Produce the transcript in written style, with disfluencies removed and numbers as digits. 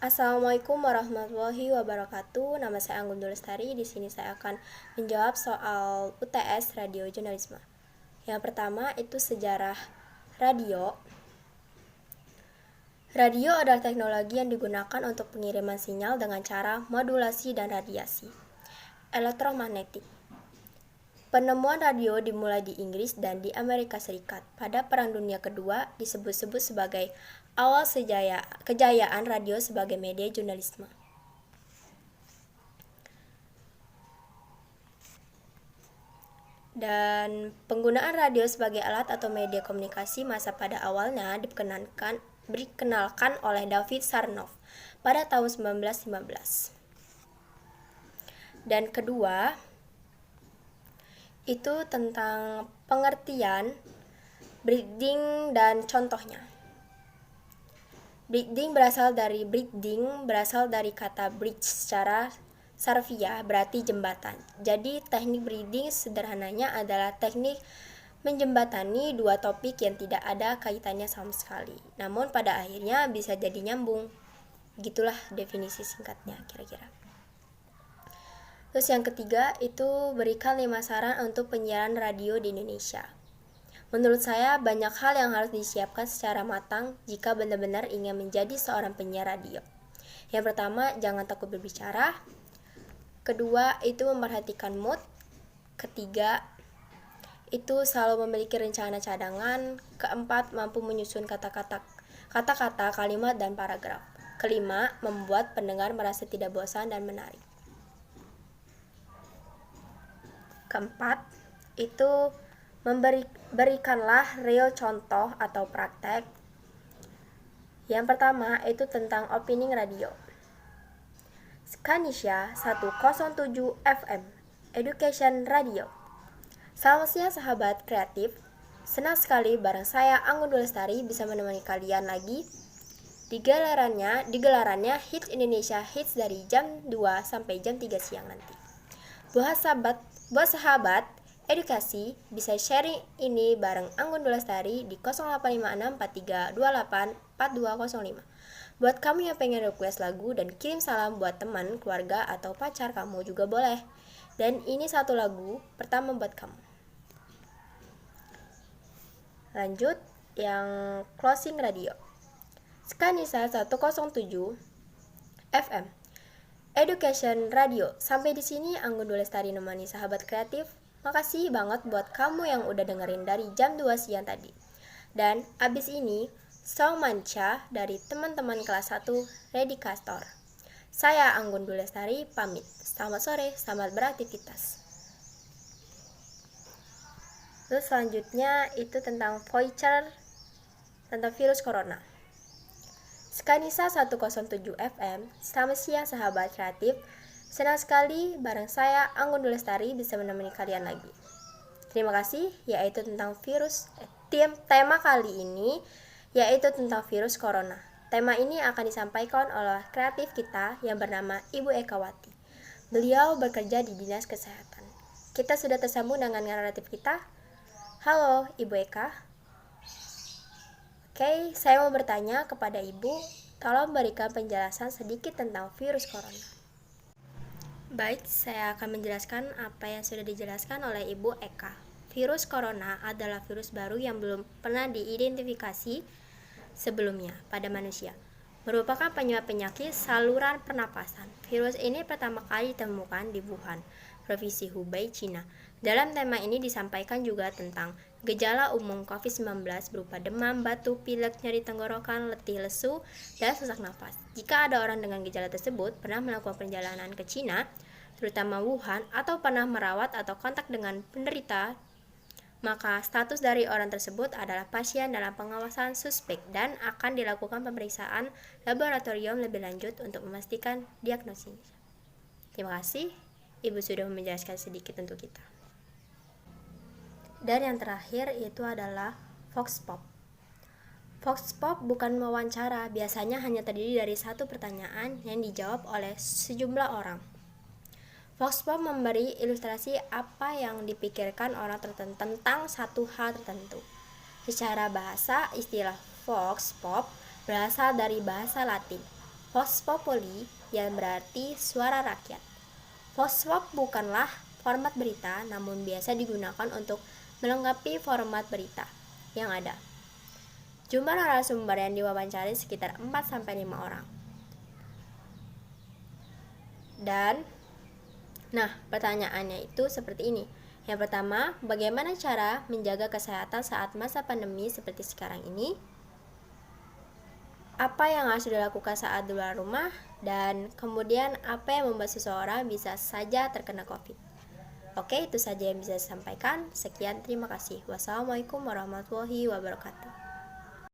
Assalamualaikum warahmatullahi wabarakatuh. Nama saya Anggun Lestari. Di sini saya akan menjawab soal UTS Radio Jurnalisme. Yang pertama itu sejarah radio. Radio adalah teknologi yang digunakan untuk pengiriman sinyal dengan cara modulasi dan radiasi elektromagnetik. Penemuan radio dimulai di Inggris dan di Amerika Serikat. Pada Perang Dunia Kedua disebut-sebut sebagai awal kejayaan radio sebagai media jurnalisme. Dan penggunaan radio sebagai alat atau media komunikasi masa pada awalnya dikenalkan oleh David Sarnoff pada tahun 1915. Dan kedua, itu tentang pengertian breeding dan contohnya. Breeding berasal dari kata bridge secara sarfiah berarti jembatan. Jadi teknik breeding sederhananya adalah teknik menjembatani dua topik yang tidak ada kaitannya sama sekali. Namun pada akhirnya bisa jadi nyambung. Gitulah definisi singkatnya kira-kira. Terus yang ketiga itu berikan 5 saran untuk penyiaran radio di Indonesia. Menurut saya banyak hal yang harus disiapkan secara matang jika benar-benar ingin menjadi seorang penyiar radio. Yang pertama, jangan takut berbicara. Kedua, itu memperhatikan mood. Ketiga, itu selalu memiliki rencana cadangan. Keempat, mampu menyusun kata-kata, kalimat, dan paragraf. Kelima, membuat pendengar merasa tidak bosan dan menarik. Keempat, itu berikanlah real contoh atau praktek. Yang pertama, itu tentang opening radio. Skanisha 107 FM, Education Radio. Selamat siang sahabat kreatif. Senang sekali bareng saya Anggun Lestari bisa menemani kalian lagi di gelarannya Hits Indonesia Hits dari jam 2 sampai jam 3 siang nanti. Buat sahabat edukasi bisa sharing ini bareng Anggun Lestari di 085643284205. Buat kamu yang pengen request lagu dan kirim salam buat teman, keluarga, atau pacar kamu juga boleh. Dan ini satu lagu pertama buat kamu. Lanjut yang closing radio. Skanisa 107 FM, Education Radio. Sampai di sini Anggun Lestari nemani sahabat kreatif. Makasih banget buat kamu yang udah dengerin dari jam 2 siang tadi. Dan abis ini Song Manca dari teman-teman kelas 1 Redikator. Saya Anggun Lestari pamit. Selamat sore, selamat beraktivitas. Terus selanjutnya itu tentang voucher tentang virus corona. Skanisa 107 FM, selamat siang sahabat kreatif. Senang sekali bareng saya Anggun Lestari bisa menemani kalian lagi. Terima kasih, yaitu tentang tema kali ini yaitu tentang virus corona. Tema ini akan disampaikan oleh kreatif kita yang bernama Ibu Ekawati. Beliau bekerja di Dinas Kesehatan. Kita sudah tersambung dengan kreatif kita. Halo Ibu Eka. Oke, saya mau bertanya kepada Ibu, tolong berikan penjelasan sedikit tentang virus corona. Baik, saya akan menjelaskan apa yang sudah dijelaskan oleh Ibu Eka. Virus corona adalah virus baru yang belum pernah diidentifikasi sebelumnya pada manusia. Merupakan penyebab penyakit saluran pernapasan. Virus ini pertama kali ditemukan di Wuhan, Provinsi Hubei, Cina. Dalam tema ini disampaikan juga tentang gejala umum COVID-19 berupa demam, batuk, pilek, nyeri tenggorokan, letih, lesu, dan sesak napas. Jika ada orang dengan gejala tersebut pernah melakukan perjalanan ke Cina, terutama Wuhan, atau pernah merawat atau kontak dengan penderita, maka status dari orang tersebut adalah pasien dalam pengawasan suspek dan akan dilakukan pemeriksaan laboratorium lebih lanjut untuk memastikan diagnosis. Terima kasih, Ibu sudah menjelaskan sedikit untuk kita. Dan yang terakhir itu adalah Vox Pop. Vox Pop bukan wawancara, biasanya hanya terdiri dari satu pertanyaan yang dijawab oleh sejumlah orang. Vox Pop memberi ilustrasi apa yang dipikirkan orang tertentu tentang satu hal tertentu. Secara bahasa, istilah Vox Pop berasal dari bahasa Latin. Vox Populi yang berarti suara rakyat. Voxpop bukanlah format berita, namun biasa digunakan untuk melengkapi format berita yang ada. Jumlah narasumber yang diwawancari sekitar 4-5 orang. Pertanyaannya itu seperti ini. Yang pertama, bagaimana cara menjaga kesehatan saat masa pandemi seperti sekarang ini? Apa yang harus dilakukan saat di luar rumah? Dan kemudian apa yang membuat seseorang bisa saja terkena COVID? Oke, itu saja yang bisa saya sampaikan. Sekian, terima kasih. Wassalamualaikum warahmatullahi wabarakatuh.